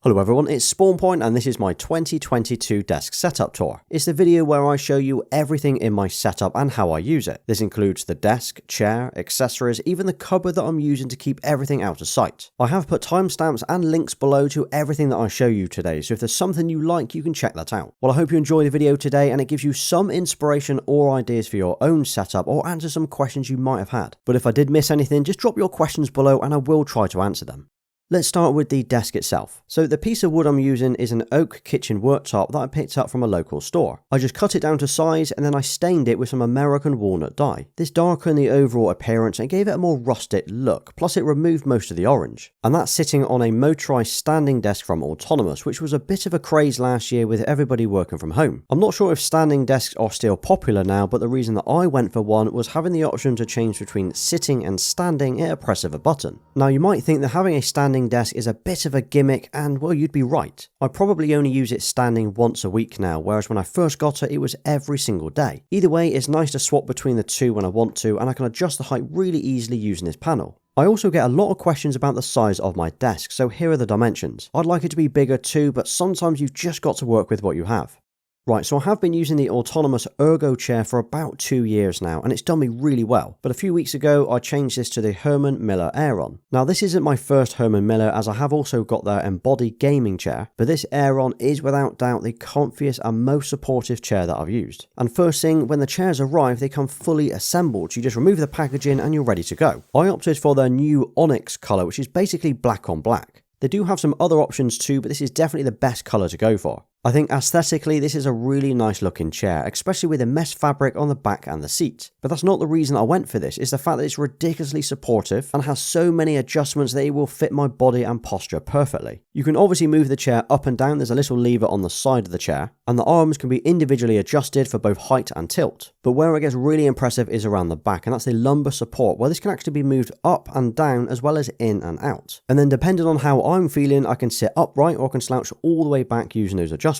Hello everyone, it's SpawnPoint and this is my 2022 desk setup tour. It's the video where I show you everything in my setup and how I use it. This includes the desk, chair, accessories, even the cupboard that I'm using to keep everything out of sight. I have put timestamps and links below to everything that I show you today, so if there's something you like, you can check that out. Well, I hope you enjoy the video today and it gives you some inspiration or ideas for your own setup or answer some questions you might have had. But if I did miss anything, just drop your questions below and I will try to answer them. Let's start with the desk itself. So the piece of wood I'm using is an oak kitchen worktop that I picked up from a local store. I just cut it down to size and then I stained it with some American walnut dye. This darkened the overall appearance and gave it a more rustic look, plus it removed most of the orange. And that's sitting on a motorized standing desk from Autonomous, which was a bit of a craze last year with everybody working from home. I'm not sure if standing desks are still popular now, but the reason that I went for one was having the option to change between sitting and standing at a press of a button. Now you might think that having a standing desk is a bit of a gimmick, and well, you'd be right. I probably only use it standing once a week now, whereas when I first got it was every single day. Either way, it's nice to swap between the two when I want to, and I can adjust the height really easily using this panel. I also get a lot of questions about the size of my desk, so here are the dimensions. I'd like it to be bigger too, but sometimes you've just got to work with what you have. Right, so I have been using the Autonomous Ergo chair for about 2 years now, and it's done me really well. But a few weeks ago, I changed this to the Herman Miller Aeron. Now, this isn't my first Herman Miller, as I have also got their embodied gaming chair, but this Aeron is without doubt the comfiest and most supportive chair that I've used. And first thing, when the chairs arrive, they come fully assembled. You just remove the packaging and you're ready to go. I opted for their new Onyx colour, which is basically black on black. They do have some other options too, but this is definitely the best colour to go for. I think aesthetically this is a really nice looking chair, especially with the mesh fabric on the back and the seat. But that's not the reason I went for this, it's the fact that it's ridiculously supportive and has so many adjustments that it will fit my body and posture perfectly. You can obviously move the chair up and down, there's a little lever on the side of the chair, and the arms can be individually adjusted for both height and tilt. But where it gets really impressive is around the back, and that's the lumbar support, where this can actually be moved up and down as well as in and out. And then depending on how I'm feeling, I can sit upright or can slouch all the way back using those adjustments.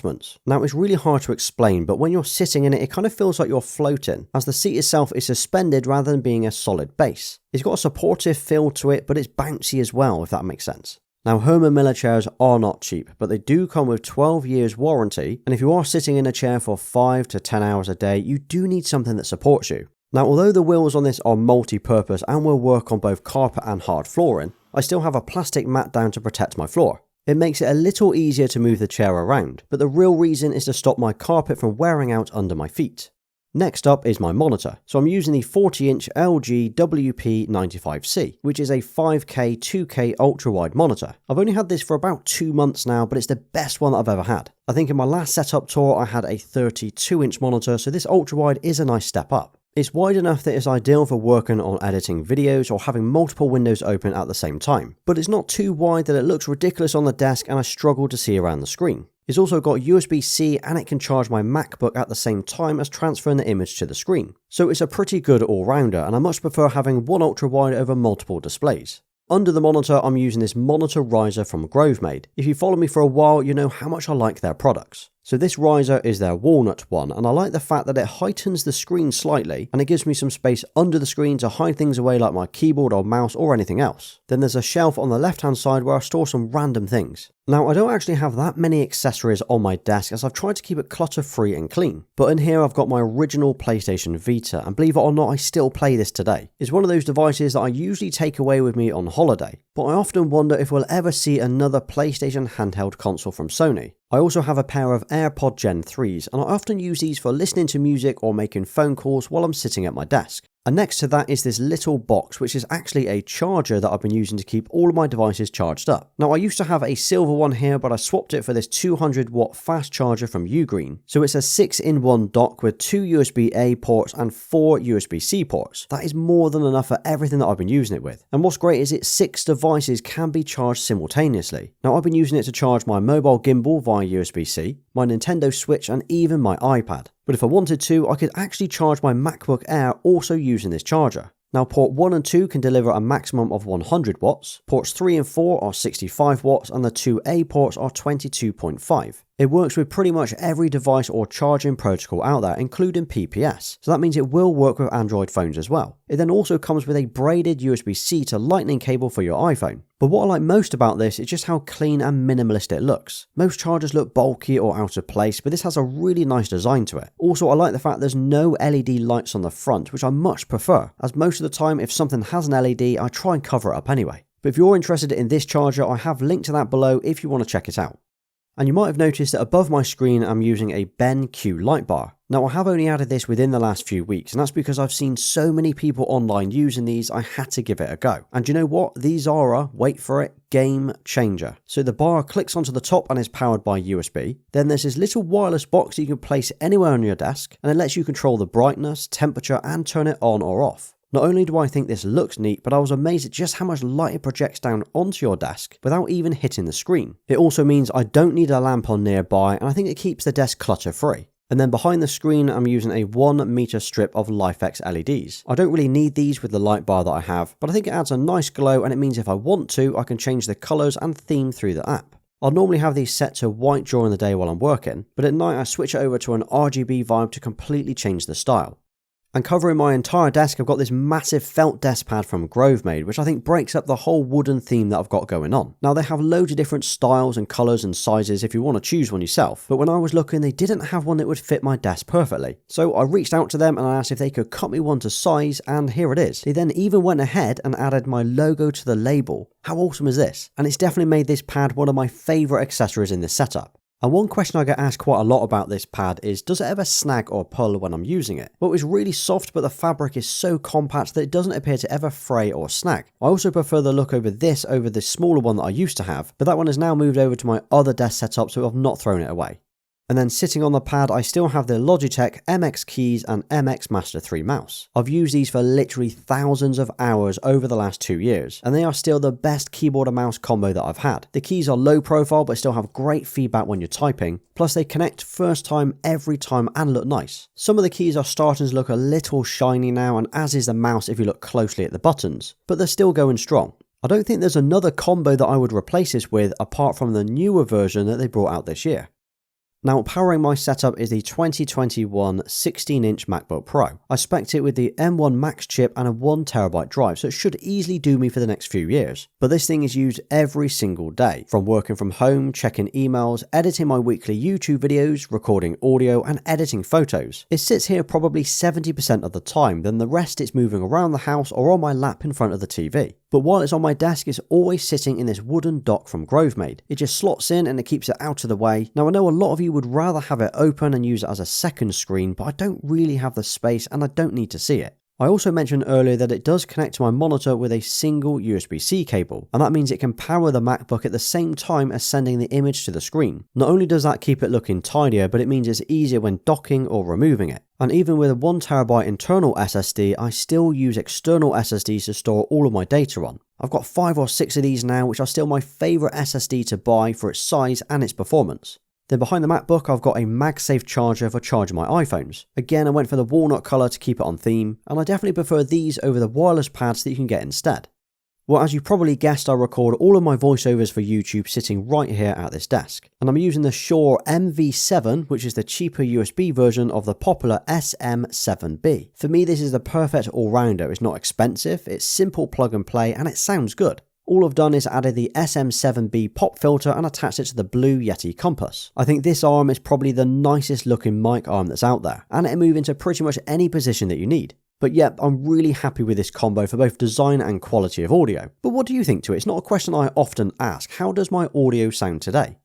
Now it's really hard to explain, but when you're sitting in it, it kind of feels like you're floating, as the seat itself is suspended rather than being a solid base. It's got a supportive feel to it, but it's bouncy as well, if that makes sense. Now, Herman Miller chairs are not cheap, but they do come with 12 years warranty, and if you are sitting in a chair for 5 to 10 hours a day, you do need something that supports you. Now, although the wheels on this are multi-purpose and will work on both carpet and hard flooring, I still have a plastic mat down to protect my floor. It makes it a little easier to move the chair around, but the real reason is to stop my carpet from wearing out under my feet. Next up is my monitor. So I'm using the 40-inch LG WP95C, which is a 5K 2K ultra-wide monitor. I've only had this for about 2 months now, but it's the best one that I've ever had. I think in my last setup tour I had a 32-inch monitor, so this ultra-wide is a nice step up. It's wide enough that it's ideal for working on editing videos or having multiple windows open at the same time, but it's not too wide that it looks ridiculous on the desk and I struggle to see around the screen. It's also got USB-C and it can charge my MacBook at the same time as transferring the image to the screen. So it's a pretty good all-rounder, and I much prefer having one ultra-wide over multiple displays. Under the monitor, I'm using this monitor riser from Grovemade. If you follow me for a while, you know how much I like their products. So this riser is their walnut one, and I like the fact that it heightens the screen slightly and it gives me some space under the screen to hide things away like my keyboard or mouse or anything else. Then there's a shelf on the left hand side where I store some random things. Now, I don't actually have that many accessories on my desk as I've tried to keep it clutter free and clean. But in here I've got my original PlayStation Vita, and believe it or not, I still play this today. It's one of those devices that I usually take away with me on holiday, but I often wonder if we'll ever see another PlayStation handheld console from Sony. I also have a pair of AirPod Gen 3s, and I often use these for listening to music or making phone calls while I'm sitting at my desk. And next to that is this little box, which is actually a charger that I've been using to keep all of my devices charged up. Now, I used to have a silver one here, but I swapped it for this 200 watt fast charger from Ugreen. So it's a 6-in-1 dock with 2 USB-A ports and 4 USB-C ports. That is more than enough for everything that I've been using it with. And what's great is its 6 devices can be charged simultaneously. Now, I've been using it to charge my mobile gimbal via USB-C, my Nintendo Switch, and even my iPad. But if I wanted to, I could actually charge my MacBook Air also using this charger. Now, port 1 and 2 can deliver a maximum of 100 watts, ports 3 and 4 are 65 watts, and the 2A ports are 22.5. It works with pretty much every device or charging protocol out there, including PPS, so that means it will work with Android phones as well. It then also comes with a braided USB-C to Lightning cable for your iPhone. But what I like most about this is just how clean and minimalist it looks. Most chargers look bulky or out of place, but this has a really nice design to it. Also, I like the fact there's no LED lights on the front, which I much prefer, as most of the time if something has an LED, I try and cover it up anyway. But if you're interested in this charger, I have linked to that below if you want to check it out. And you might have noticed that above my screen I'm using a BenQ light bar. Now I have only added this within the last few weeks, and that's because I've seen so many people online using these, I had to give it a go. And you know what? These are a, wait for it, game changer. So the bar clicks onto the top and is powered by USB. Then there's this little wireless box that you can place anywhere on your desk, and it lets you control the brightness, temperature, and turn it on or off. Not only do I think this looks neat, but I was amazed at just how much light it projects down onto your desk without even hitting the screen. It also means I don't need a lamp on nearby, and I think it keeps the desk clutter free. And then behind the screen I'm using a 1 meter strip of LifeX LEDs. I don't really need these with the light bar that I have, but I think it adds a nice glow, and it means if I want to, I can change the colours and theme through the app. I'll normally have these set to white during the day while I'm working, but at night I switch it over to an RGB vibe to completely change the style. And covering my entire desk, I've got this massive felt desk pad from GroveMade, which I think breaks up the whole wooden theme that I've got going on. Now, they have loads of different styles and colours and sizes if you want to choose one yourself, but when I was looking, they didn't have one that would fit my desk perfectly. So I reached out to them and I asked if they could cut me one to size, and here it is. They then even went ahead and added my logo to the label. How awesome is this? And it's definitely made this pad one of my favourite accessories in this setup. And one question I get asked quite a lot about this pad is, does it ever snag or pull when I'm using it? Well, it's really soft, but the fabric is so compact that it doesn't appear to ever fray or snag. I also prefer the look over this over the smaller one that I used to have, but that one has now moved over to my other desk setup, so I've not thrown it away. And then sitting on the pad, I still have the Logitech MX keys and MX Master 3 mouse. I've used these for literally thousands of hours over the last 2 years, and they are still the best keyboard and mouse combo that I've had. The keys are low profile but still have great feedback when you're typing, plus they connect first time every time and look nice. Some of the keys are starting to look a little shiny now, and as is the mouse if you look closely at the buttons, but they're still going strong. I don't think there's another combo that I would replace this with apart from the newer version that they brought out this year. Now, powering my setup is the 2021 16-inch MacBook Pro. I spec'd it with the M1 Max chip and a 1TB drive, so it should easily do me for the next few years. But this thing is used every single day, from working from home, checking emails, editing my weekly YouTube videos, recording audio, and editing photos. It sits here probably 70% of the time, then the rest it's moving around the house or on my lap in front of the TV. But while it's on my desk, it's always sitting in this wooden dock from GroveMade. It just slots in and it keeps it out of the way. Now, I know a lot of you would rather have it open and use it as a second screen, but I don't really have the space and I don't need to see it. I also mentioned earlier that it does connect to my monitor with a single USB-C cable, and that means it can power the MacBook at the same time as sending the image to the screen. Not only does that keep it looking tidier, but it means it's easier when docking or removing it. And even with a 1TB internal SSD, I still use external SSDs to store all of my data on. I've got 5 or 6 of these now, which are still my favourite SSD to buy for its size and its performance. Then behind the MacBook, I've got a MagSafe charger for charging my iPhones. Again, I went for the walnut colour to keep it on theme, and I definitely prefer these over the wireless pads that you can get instead. Well, as you probably guessed, I record all of my voiceovers for YouTube sitting right here at this desk. And I'm using the Shure MV7, which is the cheaper USB version of the popular SM7B. For me, this is the perfect all-rounder. It's not expensive, it's simple plug and play, and it sounds good. All I've done is added the SM7B pop filter and attached it to the Blue Yeti compass. I think this arm is probably the nicest looking mic arm that's out there, and it'll move into pretty much any position that you need. But yep, I'm really happy with this combo for both design and quality of audio. But what do you think to it? It's not a question I often ask. How does my audio sound today?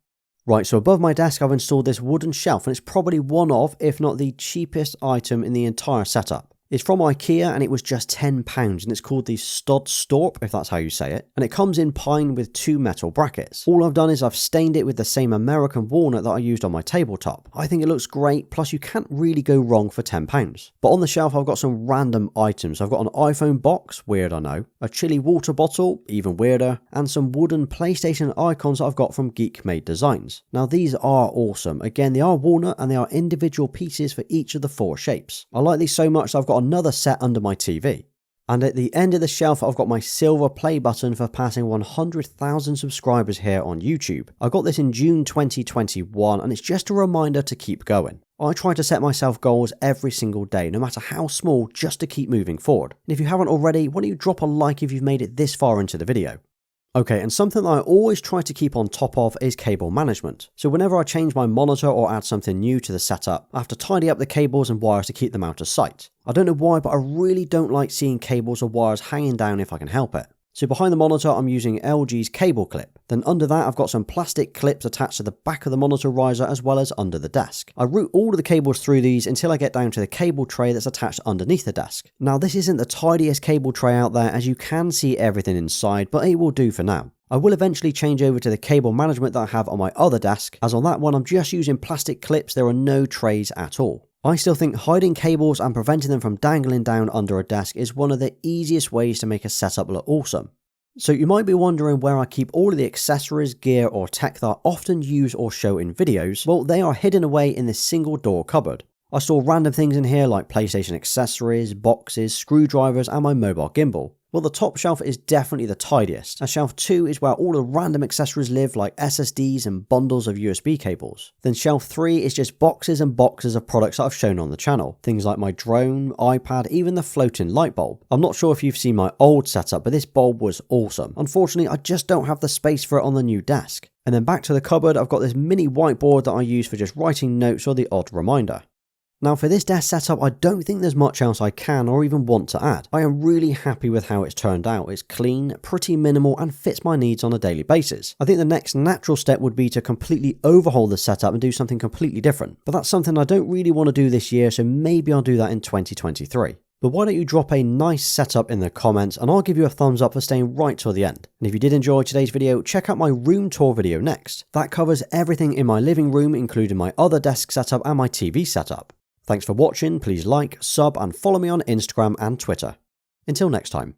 Right, so above my desk I've installed this wooden shelf, and it's probably one of, if not the cheapest item in the entire setup. It's from IKEA and it was just £10 and it's called the Stodstorp, if that's how you say it. And it comes in pine with 2 metal brackets. All I've done is I've stained it with the same American walnut that I used on my tabletop. I think it looks great, plus you can't really go wrong for £10. But on the shelf I've got some random items. I've got an iPhone box, weird I know, a chili water bottle, even weirder, and some wooden PlayStation icons that I've got from Geek Made Designs. Now these are awesome. Again, they are walnut and they are individual pieces for each of the 4 shapes. I like these so much that I've got another set under my TV. And at the end of the shelf, I've got my silver play button for passing 100,000 subscribers here on YouTube. I got this in June 2021, and it's just a reminder to keep going. I try to set myself goals every single day, no matter how small, just to keep moving forward. And if you haven't already, why don't you drop a like if you've made it this far into the video. Okay, and something that I always try to keep on top of is cable management. So whenever I change my monitor or add something new to the setup, I have to tidy up the cables and wires to keep them out of sight. I don't know why, but I really don't like seeing cables or wires hanging down if I can help it. So behind the monitor, I'm using LG's cable clip. Then under that, I've got some plastic clips attached to the back of the monitor riser as well as under the desk. I route all of the cables through these until I get down to the cable tray that's attached underneath the desk. Now, this isn't the tidiest cable tray out there, as you can see everything inside, but it will do for now. I will eventually change over to the cable management that I have on my other desk, as on that one I'm just using plastic clips, there are no trays at all. I still think hiding cables and preventing them from dangling down under a desk is one of the easiest ways to make a setup look awesome. So you might be wondering where I keep all of the accessories, gear or tech that I often use or show in videos. Well, they are hidden away in this single door cupboard. I store random things in here like PlayStation accessories, boxes, screwdrivers and my mobile gimbal. Well, the top shelf is definitely the tidiest, as shelf 2 is where all the random accessories live like SSDs and bundles of USB cables. Then shelf 3 is just boxes and boxes of products that I've shown on the channel, things like my drone, iPad, even the floating light bulb. I'm not sure if you've seen my old setup, but this bulb was awesome. Unfortunately, I just don't have the space for it on the new desk. And then back to the cupboard, I've got this mini whiteboard that I use for just writing notes or the odd reminder. Now for this desk setup, I don't think there's much else I can or even want to add. I am really happy with how it's turned out. It's clean, pretty minimal and fits my needs on a daily basis. I think the next natural step would be to completely overhaul the setup and do something completely different. But that's something I don't really want to do this year, so maybe I'll do that in 2023. But why don't you drop a nice setup in the comments and I'll give you a thumbs up for staying right till the end. And if you did enjoy today's video, check out my room tour video next. That covers everything in my living room, including my other desk setup and my TV setup. Thanks for watching, please like, sub and follow me on Instagram and Twitter. Until next time.